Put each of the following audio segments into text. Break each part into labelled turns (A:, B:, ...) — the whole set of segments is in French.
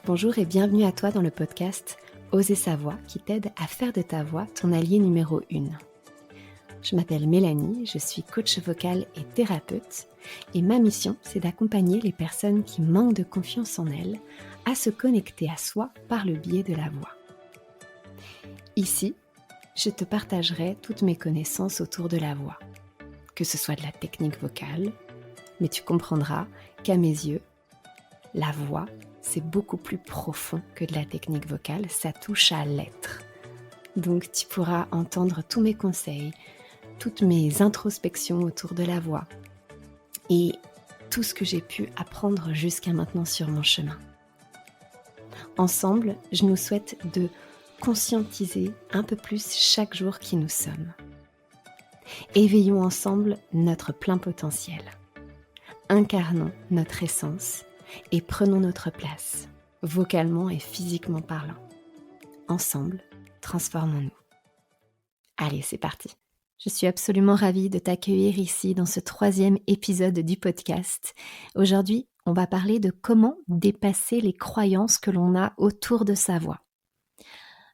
A: Bonjour et bienvenue à toi dans le podcast Oser sa voix qui t'aide à faire de ta voix ton allié numéro 1. Je m'appelle Mélanie, je suis coach vocal et thérapeute et ma mission c'est d'accompagner les personnes qui manquent de confiance en elles à se connecter à soi par le biais de la voix. Ici, je te partagerai toutes mes connaissances autour de la voix, que ce soit de la technique vocale, mais tu comprendras qu'à mes yeux, la voix, c'est beaucoup plus profond que de la technique vocale, ça touche à l'être. Donc tu pourras entendre tous mes conseils, toutes mes introspections autour de la voix et tout ce que j'ai pu apprendre jusqu'à maintenant sur mon chemin. Ensemble, je nous souhaite de conscientiser un peu plus chaque jour qui nous sommes. Éveillons ensemble notre plein potentiel. Incarnons notre essence et prenons notre place, vocalement et physiquement parlant. Ensemble, transformons-nous. Allez, c'est parti. Je suis absolument ravie de t'accueillir ici dans ce 3e épisode du podcast. Aujourd'hui, on va parler de comment dépasser les croyances que l'on a autour de sa voix.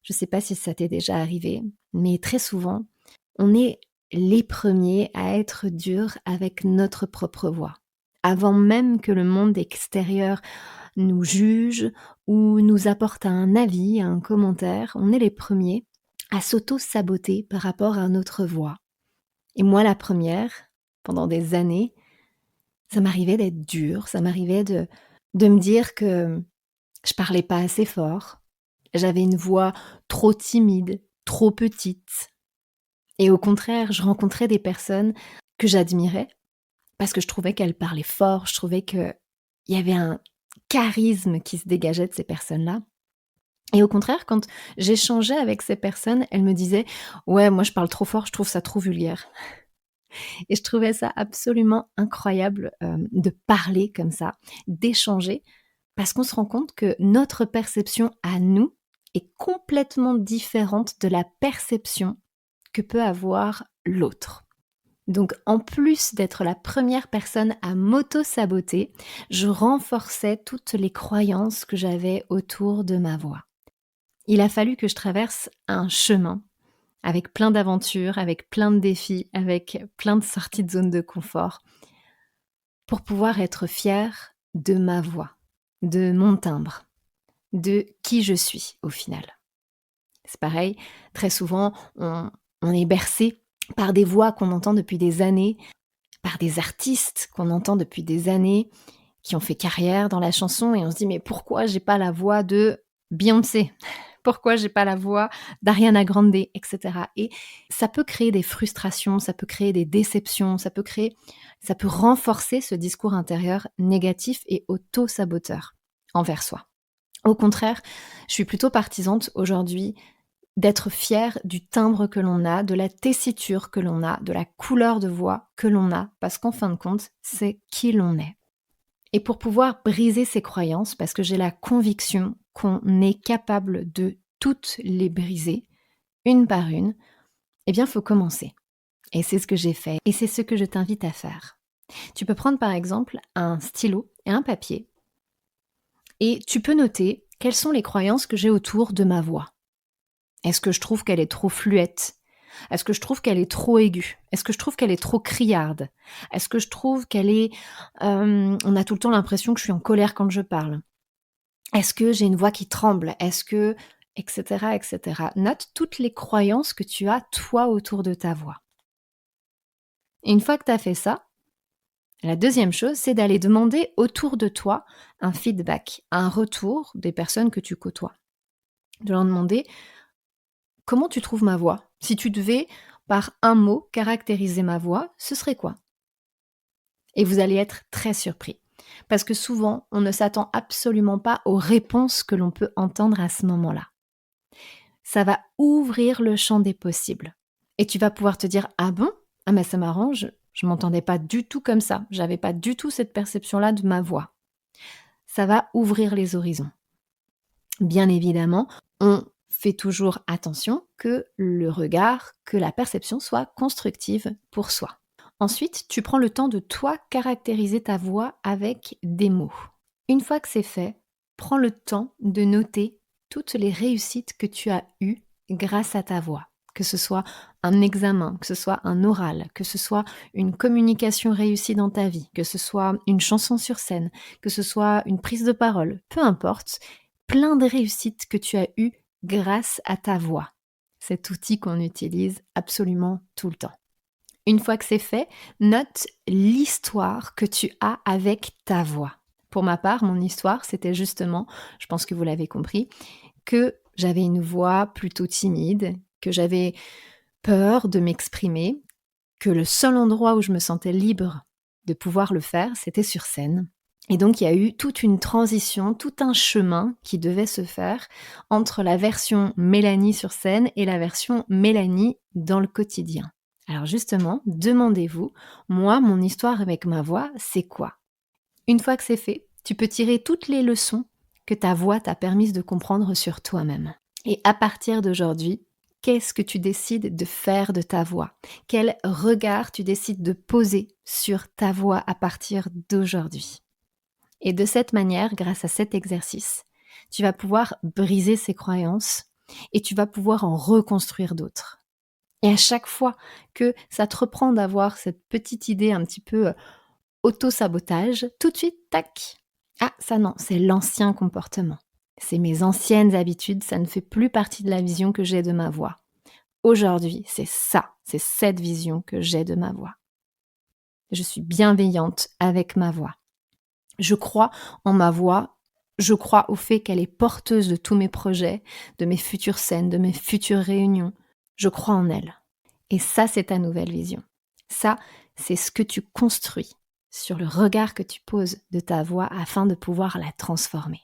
A: Je ne sais pas si ça t'est déjà arrivé, mais très souvent, on est les premiers à être durs avec notre propre voix. Avant même que le monde extérieur nous juge ou nous apporte un avis, un commentaire, on est les premiers à s'auto-saboter par rapport à notre voix. Et moi, la première, pendant des années, ça m'arrivait d'être dure, ça m'arrivait de me dire que je parlais pas assez fort, j'avais une voix trop timide, trop petite. Et au contraire, je rencontrais des personnes que j'admirais, parce que je trouvais qu'elle parlait fort, je trouvais qu'il y avait un charisme qui se dégageait de ces personnes-là. Et au contraire, quand j'échangeais avec ces personnes, elles me disaient « Ouais, moi je parle trop fort, je trouve ça trop vulgaire. » Et je trouvais ça absolument incroyable de parler comme ça, d'échanger, parce qu'on se rend compte que notre perception à nous est complètement différente de la perception que peut avoir l'autre. Donc, en plus d'être la première personne à m'auto-saboter, je renforçais toutes les croyances que j'avais autour de ma voix. Il a fallu que je traverse un chemin avec plein d'aventures, avec plein de défis, avec plein de sorties de zone de confort pour pouvoir être fière de ma voix, de mon timbre, de qui je suis au final. C'est pareil, très souvent, on est bercé par des voix qu'on entend depuis des années, par des artistes qu'on entend depuis des années, qui ont fait carrière dans la chanson, et on se dit « Mais pourquoi j'ai pas la voix de Beyoncé ? Pourquoi j'ai pas la voix d'Ariana Grande ?» etc. Et ça peut créer des frustrations, ça peut créer des déceptions, ça peut renforcer ce discours intérieur négatif et auto-saboteur envers soi. Au contraire, je suis plutôt partisante aujourd'hui d'être fière du timbre que l'on a, de la tessiture que l'on a, de la couleur de voix que l'on a, parce qu'en fin de compte, c'est qui l'on est. Et pour pouvoir briser ces croyances, parce que j'ai la conviction qu'on est capable de toutes les briser, une par une, eh bien, il faut commencer. Et c'est ce que j'ai fait, et c'est ce que je t'invite à faire. Tu peux prendre par exemple un stylo et un papier, et tu peux noter quelles sont les croyances que j'ai autour de ma voix. Est-ce que je trouve qu'elle est trop fluette ? Est-ce que je trouve qu'elle est trop aiguë ? Est-ce que je trouve qu'elle est trop criarde ? Est-ce que je trouve qu'elle est... on a tout le temps l'impression que je suis en colère quand je parle. Est-ce que j'ai une voix qui tremble ? Est-ce que... etc., etc. Note toutes les croyances que tu as, toi, autour de ta voix. Et une fois que tu as fait ça, la deuxième chose, c'est d'aller demander autour de toi un feedback, un retour des personnes que tu côtoies. De leur demander... Comment tu trouves ma voix ? Si tu devais, par un mot, caractériser ma voix, ce serait quoi ? Et vous allez être très surpris. Parce que souvent, on ne s'attend absolument pas aux réponses que l'on peut entendre à ce moment-là. Ça va ouvrir le champ des possibles. Et tu vas pouvoir te dire « Ah bon ? Ah mais ça m'arrange, je m'entendais pas du tout comme ça. J'avais pas du tout cette perception-là de ma voix. » Ça va ouvrir les horizons. Bien évidemment, on fais toujours attention que le regard, que la perception soit constructive pour soi. Ensuite, tu prends le temps de toi caractériser ta voix avec des mots. Une fois que c'est fait, prends le temps de noter toutes les réussites que tu as eues grâce à ta voix. Que ce soit un examen, que ce soit un oral, que ce soit une communication réussie dans ta vie, que ce soit une chanson sur scène, que ce soit une prise de parole, peu importe, plein de réussites que tu as eues grâce à ta voix. Cet outil qu'on utilise absolument tout le temps. Une fois que c'est fait, note l'histoire que tu as avec ta voix. Pour ma part, mon histoire, c'était justement, je pense que vous l'avez compris, que j'avais une voix plutôt timide, que j'avais peur de m'exprimer, que le seul endroit où je me sentais libre de pouvoir le faire, c'était sur scène. Et donc, il y a eu toute une transition, tout un chemin qui devait se faire entre la version Mélanie sur scène et la version Mélanie dans le quotidien. Alors justement, demandez-vous, moi, mon histoire avec ma voix, c'est quoi ? Une fois que c'est fait, tu peux tirer toutes les leçons que ta voix t'a permis de comprendre sur toi-même. Et à partir d'aujourd'hui, qu'est-ce que tu décides de faire de ta voix ? Quel regard tu décides de poser sur ta voix à partir d'aujourd'hui ? Et de cette manière, grâce à cet exercice, tu vas pouvoir briser ces croyances et tu vas pouvoir en reconstruire d'autres. Et à chaque fois que ça te reprend d'avoir cette petite idée un petit peu auto-sabotage, tout de suite, tac. Ah, ça non, c'est l'ancien comportement. C'est mes anciennes habitudes, ça ne fait plus partie de la vision que j'ai de ma voix. Aujourd'hui, c'est cette vision que j'ai de ma voix. Je suis bienveillante avec ma voix. Je crois en ma voix, je crois au fait qu'elle est porteuse de tous mes projets, de mes futures scènes, de mes futures réunions. Je crois en elle. Et ça, c'est ta nouvelle vision. Ça, c'est ce que tu construis sur le regard que tu poses de ta voix afin de pouvoir la transformer.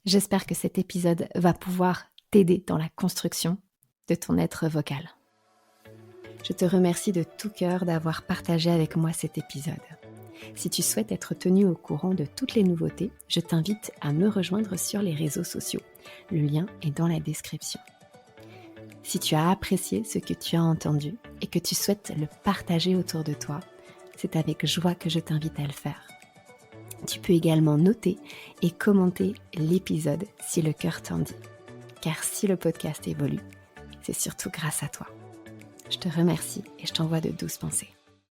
A: J'espère que cet épisode va pouvoir t'aider dans la construction de ton être vocal. Je te remercie de tout cœur d'avoir partagé avec moi cet épisode. Si tu souhaites être tenu au courant de toutes les nouveautés, je t'invite à me rejoindre sur les réseaux sociaux. Le lien est dans la description. Si tu as apprécié ce que tu as entendu et que tu souhaites le partager autour de toi, c'est avec joie que je t'invite à le faire. Tu peux également noter et commenter l'épisode si le cœur t'en dit. Car si le podcast évolue, c'est surtout grâce à toi. Je te remercie et je t'envoie de douces pensées.